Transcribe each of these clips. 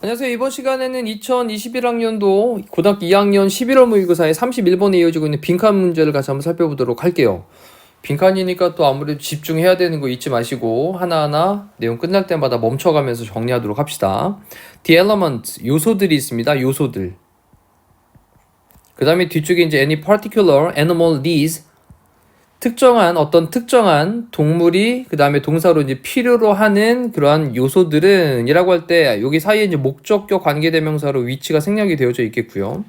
안녕하세요. 이번 시간에는 2021학년도 고등학교 2학년 11월 모의고사의 31번에 이어지고 있는 빈칸 문제를 같이 한번 살펴보도록 할게요. 빈칸이니까 또 아무래도 집중해야 되는 거 잊지 마시고 하나하나 내용 끝날 때마다 멈춰가면서 정리하도록 합시다. The element, 요소들이 있습니다. 요소들. 그 다음에 뒤쪽에 이제 any particular animal needs, 어떤 특정한 동물이 그 다음에 동사로 이제 필요로 하는 그러한 요소들은 이라고 할 때 여기 사이에 이제 목적격 관계대명사로 위치가 생략이 되어져 있겠고요.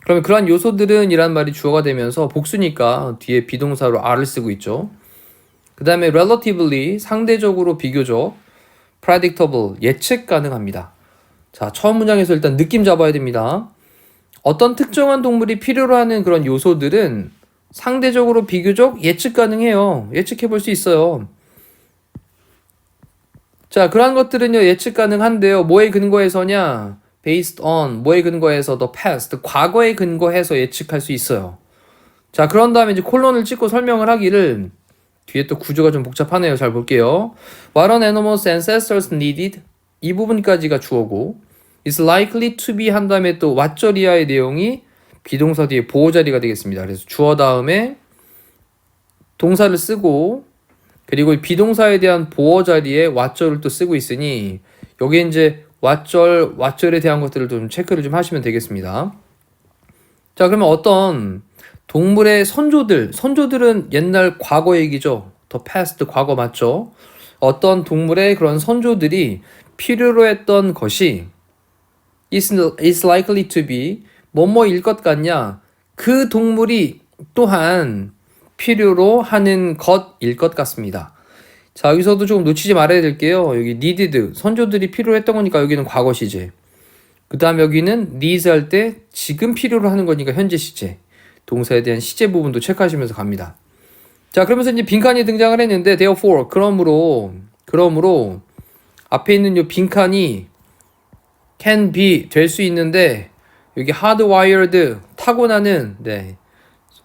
그러면 그러한 요소들은 이란 말이 주어가 되면서 복수니까 뒤에 비동사로 are를 쓰고 있죠. 그 다음에 relatively, 상대적으로 비교적, predictable, 예측 가능합니다. 자, 처음 문장에서 일단 느낌 잡아야 됩니다. 어떤 특정한 동물이 필요로 하는 그런 요소들은 상대적으로 비교적 예측 가능해요. 예측해 볼 수 있어요. 자, 그러한 것들은요, 예측 가능한데요. 뭐에 근거해서냐? based on, 뭐에 근거해서 the past, 과거에 근거해서 예측할 수 있어요. 자, 그런 다음에 이제 콜론을 찍고 설명을 하기를, 뒤에 또 구조가 좀 복잡하네요. 잘 볼게요. What an animal's ancestors needed, 이 부분까지가 주어고, is likely to be 한 다음에 또 왓저리아의 내용이 비동사 뒤에 보호자리가 되겠습니다. 그래서 주어 다음에 동사를 쓰고 그리고 비동사에 대한 보호자리에 왓절을 또 쓰고 있으니 여기에 이제 왓절에 대한 것들을 좀 체크를 좀 하시면 되겠습니다. 자, 그러면 어떤 동물의 선조들은 옛날 과거 얘기죠. The past, 과거 맞죠? 어떤 동물의 그런 선조들이 필요로 했던 것이 is likely to be 뭐뭐일 것 같냐? 그 동물이 또한 필요로 하는 것일 것 같습니다. 자, 여기서도 조금 놓치지 말아야 될게요. 여기 needed, 선조들이 필요했던 거니까 여기는 과거 시제. 그 다음 여기는 needs 할 때 지금 필요로 하는 거니까 현재 시제. 동사에 대한 시제 부분도 체크하시면서 갑니다. 자, 그러면서 이제 빈칸이 등장을 했는데 therefore, 그러므로 앞에 있는 이 빈칸이 can be, 될 수 있는데 여기 hardwired, 타고나는, 네,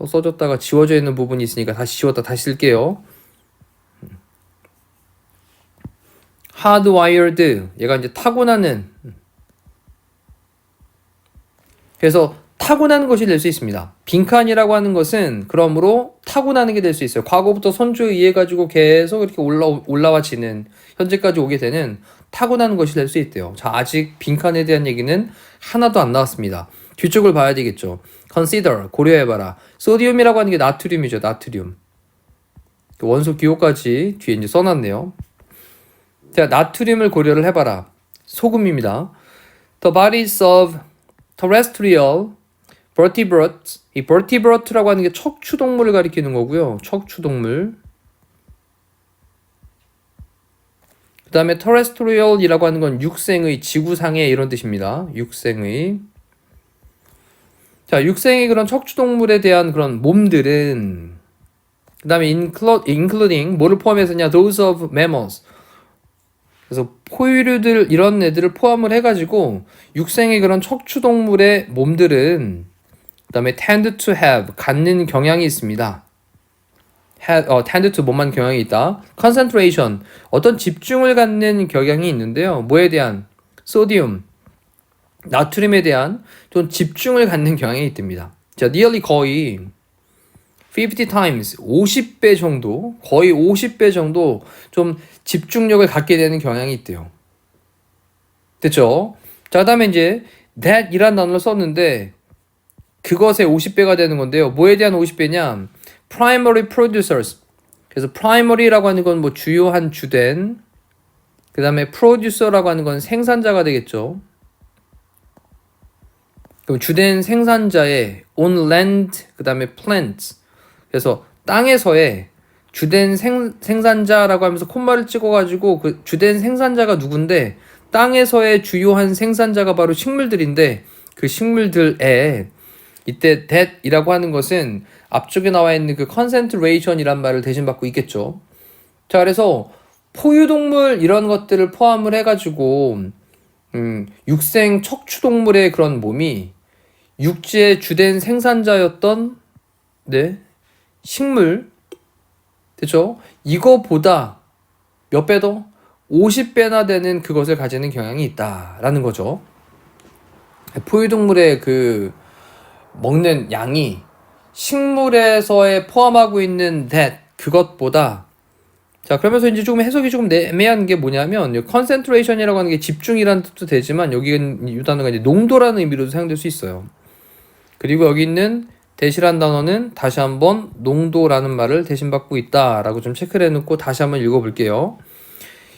써줬다가 지워져 있는 부분이 있으니까 다시 지웠다 다시 쓸게요. hardwired, 얘가 이제 타고나는, 그래서 타고나는 것이 될 수 있습니다. 빈칸이라고 하는 것은 그러므로 타고나는 게 될 수 있어요. 과거부터 선조에 의해 가지고 계속 이렇게 올라와지는, 현재까지 오게 되는 타고나는 것이 될 수 있대요. 자, 아직 빈칸에 대한 얘기는 하나도 안 나왔습니다. 뒤쪽을 봐야 되겠죠. consider, 고려해봐라. 소디움이라고 하는 게 나트륨이죠. 나트륨. 원소 기호까지 뒤에 이제 써놨네요. 자, 나트륨을 고려를 해봐라. 소금입니다. The bodies of terrestrial vertebrates, 이 vertebrate라고 하는 게 척추동물을 가리키는 거고요. 척추동물. 그 다음에 terrestrial이라고 하는 건 육생의, 지구상의 이런 뜻입니다. 육생의. 자, 육생의 그런 척추동물에 대한 그런 몸들은 그 다음에 including 뭐를 포함해서냐? those of mammals. 그래서 포유류들 이런 애들을 포함을 해가지고 육생의 그런 척추동물의 몸들은 그 다음에 tend to have, 갖는 경향이 있습니다. tend to 뭐만 경향이 있다. concentration, 어떤 집중을 갖는 경향이 있는데요. 뭐에 대한? 소디움, 나트륨에 대한 좀 집중을 갖는 경향이 있답니다. 자, nearly 거의 50 times, 50배 정도, 거의 50배 정도 좀 집중력을 갖게 되는 경향이 있대요. 됐죠? 자, 그 다음에 이제 that 이란 단어를 썼는데 그것의 50배가 되는 건데요. 뭐에 대한 50배냐? primary producers. 그래서 primary라고 하는 건 뭐 주요한 주된, 그 다음에 producer라고 하는 건 생산자가 되겠죠. 그럼 주된 생산자의 on land, 그 다음에 plants. 그래서 땅에서의 주된 생산자라고 하면서 콤마를 찍어가지고 그 주된 생산자가 누군데 땅에서의 주요한 생산자가 바로 식물들인데 그 식물들에 이때 that이라고 하는 것은 앞쪽에 나와 있는 그 concentration이란 말을 대신받고 있겠죠. 자, 그래서 포유동물 이런 것들을 포함을 해가지고 육생 척추동물의 그런 몸이 육지의 주된 생산자였던, 네, 식물, 됐죠? 이거보다 몇 배 더? 50배나 되는 그것을 가지는 경향이 있다라는 거죠. 포유동물의 그 먹는 양이 식물에서의 포함하고 있는 그것보다, 자, 그러면서 이제 조금 해석이 조금 애매한 게 뭐냐면, concentration이라고 하는 게 집중이라는 뜻도 되지만, 여기 이 단어가 이제 농도라는 의미로도 사용될 수 있어요. 그리고 여기 있는 대시란 단어는 다시 한번 농도라는 말을 대신받고 있다라고 좀 체크를 해놓고 다시 한번 읽어볼게요.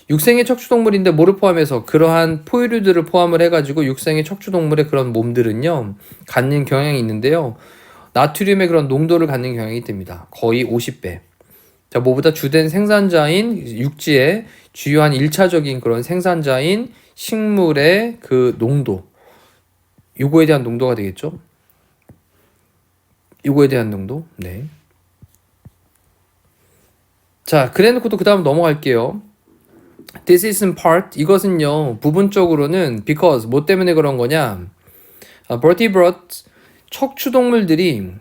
육생의 척추동물인데 뭐를 포함해서 그러한 포유류들을 포함을 해가지고 육생의 척추동물의 그런 몸들은요, 갖는 경향이 있는데요. 나트륨의 그런 농도를 갖는 경향이 됩니다. 거의 50배. 자, 뭐보다 주된 생산자인 육지의 주요한 1차적인 그런 생산자인 식물의 그 농도, 요거에 대한 농도가 되겠죠. 요거에 대한 농도. 네. 자, 그래놓고 또 그 다음 넘어갈게요. This is in part. 이것은요, 부분적으로는 because 뭐 때문에 그런 거냐? vertebrates 척추동물들이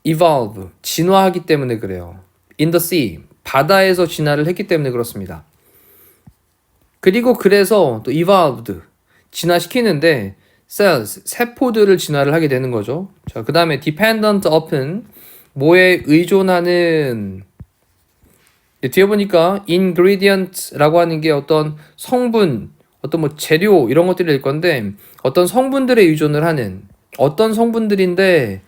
evolve 진화하기 때문에 그래요. In the sea 바다에서 진화를 했기 때문에 그렇습니다. 그리고 그래서 또 evolved 진화시키는데 cells 세포들을 진화를 하게 되는 거죠. 자, 그 다음에 dependent upon 뭐에 의존하는, 뒤에 보니까 ingredient라고 하는 게 어떤 성분, 어떤 뭐 재료 이런 것들이 될 건데 어떤 성분들에 의존을 하는 어떤 성분들인데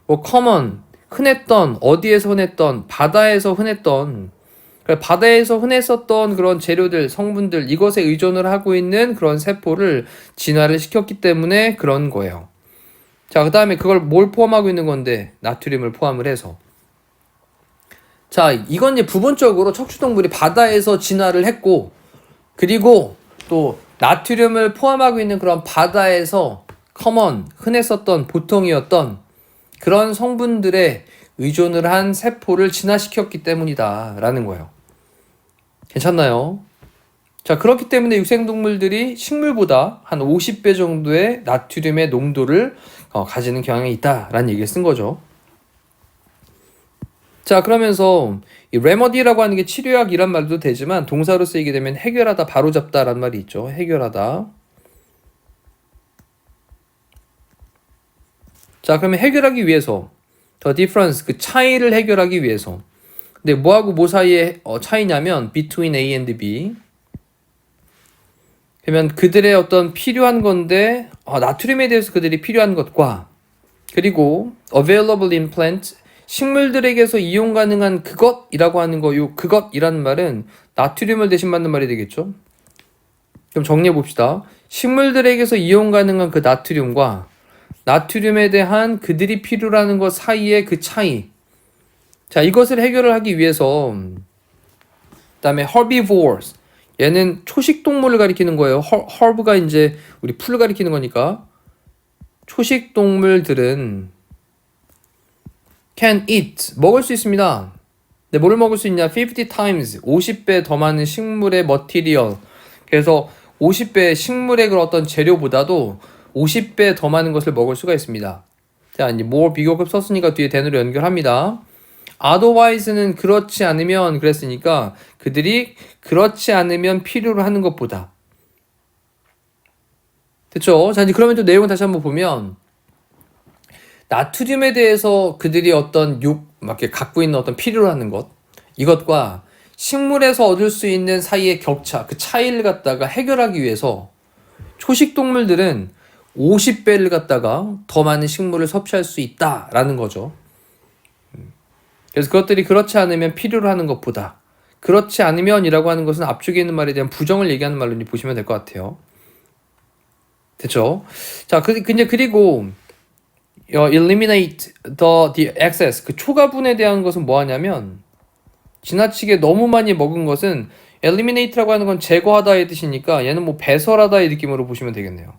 뭐 common 흔했던 어디에서 흔했던 바다에서 흔했던 그러니까 바다에서 흔했었던 그런 재료들 성분들 이것에 의존을 하고 있는 그런 세포를 진화를 시켰기 때문에 그런 거예요. 자, 그 다음에 그걸 뭘 포함하고 있는 건데 나트륨을 포함을 해서, 자, 이건 이제 부분적으로 척추동물이 바다에서 진화를 했고, 그리고 또 나트륨을 포함하고 있는 그런 바다에서 커먼, 흔했었던, 보통이었던 그런 성분들에 의존을 한 세포를 진화시켰기 때문이다 라는 거예요. 괜찮나요? 자, 그렇기 때문에 육생동물들이 식물보다 한 50배 정도의 나트륨의 농도를 가지는 경향이 있다라는 얘기를 쓴 거죠. 자, 그러면서 이 레머디라고 하는 게 치료약이란 말도 되지만 동사로 쓰이게 되면 해결하다, 바로잡다라는 말이 있죠. 해결하다. 자, 그러면 해결하기 위해서 the difference, 그 차이를 해결하기 위해서. 근데 뭐하고 뭐 사이에 차이냐면 between A and B. 그러면 그들의 어떤 필요한 건데 나트륨에 대해서 그들이 필요한 것과 그리고 available in plant 식물들에게서 이용 가능한 그것이라고 하는 거, 요 그것이라는 말은 나트륨을 대신 받는 말이 되겠죠. 그럼 정리해 봅시다. 식물들에게서 이용 가능한 그 나트륨과 나트륨에 대한 그들이 필요로 하는 것 사이의 그 차이. 자, 이것을 해결을 하기 위해서 그다음에 herbivores 얘는 초식 동물을 가리키는 거예요. herб가 이제 우리 풀을 가리키는 거니까 초식 동물들은 can eat 먹을 수 있습니다. 근데 뭘 먹을 수 있냐? 50 times 50배 더 많은 식물의 material. 그래서 50배 식물의 그런 어떤 재료보다도 50배 더 많은 것을 먹을 수가 있습니다. 자, 이제 more 비교급 썼으니까 뒤에 den으로 연결합니다. otherwise는 그렇지 않으면 그랬으니까 그들이 그렇지 않으면 필요로 하는 것보다. 됐죠? 자, 이제 그러면 또 내용을 다시 한번 보면 나트륨에 대해서 그들이 어떤 막 이렇게 갖고 있는 어떤 필요로 하는 것 이것과 식물에서 얻을 수 있는 사이의 격차, 그 차이를 갖다가 해결하기 위해서 초식 동물들은 50배를 갖다가 더 많은 식물을 섭취할 수 있다라는 거죠. 그래서 그것들이 그렇지 않으면 필요로 하는 것보다 그렇지 않으면이라고 하는 것은 앞쪽에 있는 말에 대한 부정을 얘기하는 말로 보시면 될 것 같아요. 됐죠? 자, 그리고 eliminate the excess 그 초과분에 대한 것은 뭐 하냐면 지나치게 너무 많이 먹은 것은 eliminate라고 하는 건 제거하다의 뜻이니까 얘는 뭐 배설하다의 느낌으로 보시면 되겠네요.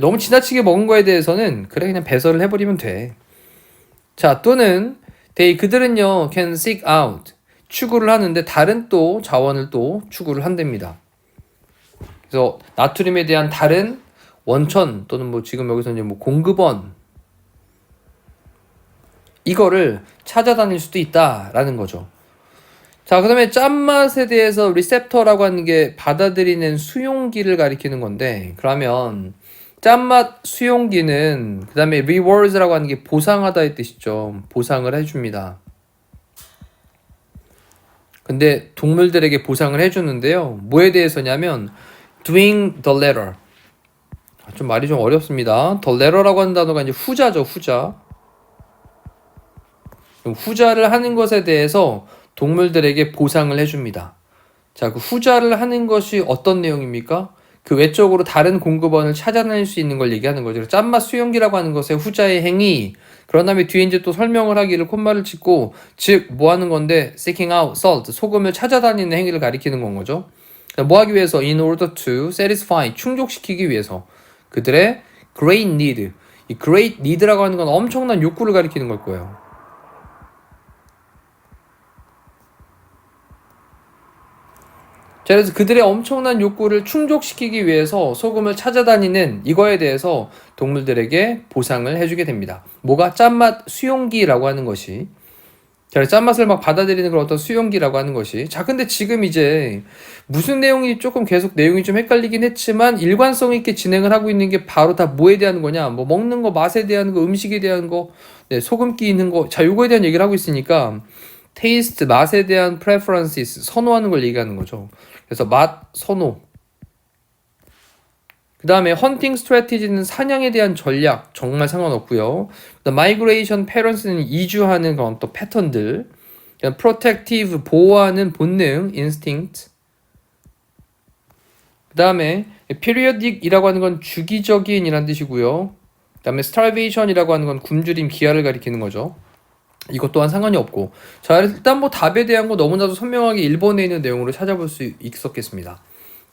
너무 지나치게 먹은 거에 대해서는 그래 그냥 배설을 해버리면 돼. 자, 또는 그들은요 can seek out 추구를 하는데 다른 또 자원을 또 추구를 한답니다. 그래서 나트륨에 대한 다른 원천 또는 뭐 지금 여기서 이제 뭐 공급원 이거를 찾아다닐 수도 있다라는 거죠. 자, 그 다음에 짠맛에 대해서 리셉터라고 하는 게 받아들이는 수용기를 가리키는 건데, 그러면 짠맛 수용기는 그 다음에 rewards라고 하는 게 보상하다의 뜻이죠. 보상을 해줍니다. 근데 동물들에게 보상을 해주는데요. 뭐에 대해서냐면 doing the latter. 좀 말이 좀 어렵습니다. the letter라고 하는 단어가 이제 후자죠, 후자. 후자를 하는 것에 대해서 동물들에게 보상을 해줍니다. 자, 그 후자를 하는 것이 어떤 내용입니까? 그 외적으로 다른 공급원을 찾아낼 수 있는 걸 얘기하는 거죠. 짠맛 수용기라고 하는 것의 후자의 행위. 그런 다음에 뒤에 이제 또 설명을 하기를 콤마를 찍고, 즉, 뭐 하는 건데, seeking out salt, 소금을 찾아다니는 행위를 가리키는 건 거죠. 뭐 하기 위해서? in order to satisfy, 충족시키기 위해서. 그들의 great need. 이 great need라고 하는 건 엄청난 욕구를 가리키는 걸 거예요. 자, 그래서 그들의 엄청난 욕구를 충족시키기 위해서 소금을 찾아다니는 이거에 대해서 동물들에게 보상을 해주게 됩니다. 뭐가? 짠맛 수용기라고 하는 것이. 자, 짠맛을 막 받아들이는 그런 어떤 수용기라고 하는 것이. 자, 근데 지금 이제 무슨 내용이 조금 계속 내용이 좀 헷갈리긴 했지만 일관성 있게 진행을 하고 있는 게 바로 다 뭐에 대한 거냐? 뭐 먹는 거, 맛에 대한 거, 음식에 대한 거, 네, 소금기 있는 거. 자, 요거에 대한 얘기를 하고 있으니까 테이스트, 맛에 대한 preferences, 선호하는 걸 얘기하는 거죠. 그래서 맛, 선호. 그 다음에 헌팅 스트래티지는 사냥에 대한 전략, 정말 상관없고요. 마이그레이션 패런스는 이주하는 그런 또 패턴들. 프로텍티브, 보호하는 본능, 인스팅트. 그 다음에 periodic이라고 하는 건 주기적인이라는 뜻이고요. 그 다음에 starvation이라고 하는 건 굶주림, 기아를 가리키는 거죠. 이것 또한 상관이 없고. 자, 일단 뭐 답에 대한 거 너무나도 선명하게 1번에 있는 내용으로 찾아볼 수 있었겠습니다.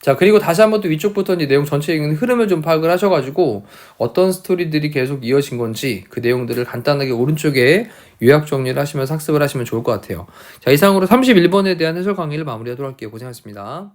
자, 그리고 다시 한번 또 위쪽부터 이제 내용 전체적인 흐름을 좀 파악을 하셔가지고 어떤 스토리들이 계속 이어진 건지 그 내용들을 간단하게 오른쪽에 요약 정리를 하시면서 학습을 하시면 좋을 것 같아요. 자, 이상으로 31번에 대한 해설 강의를 마무리하도록 할게요. 고생하셨습니다.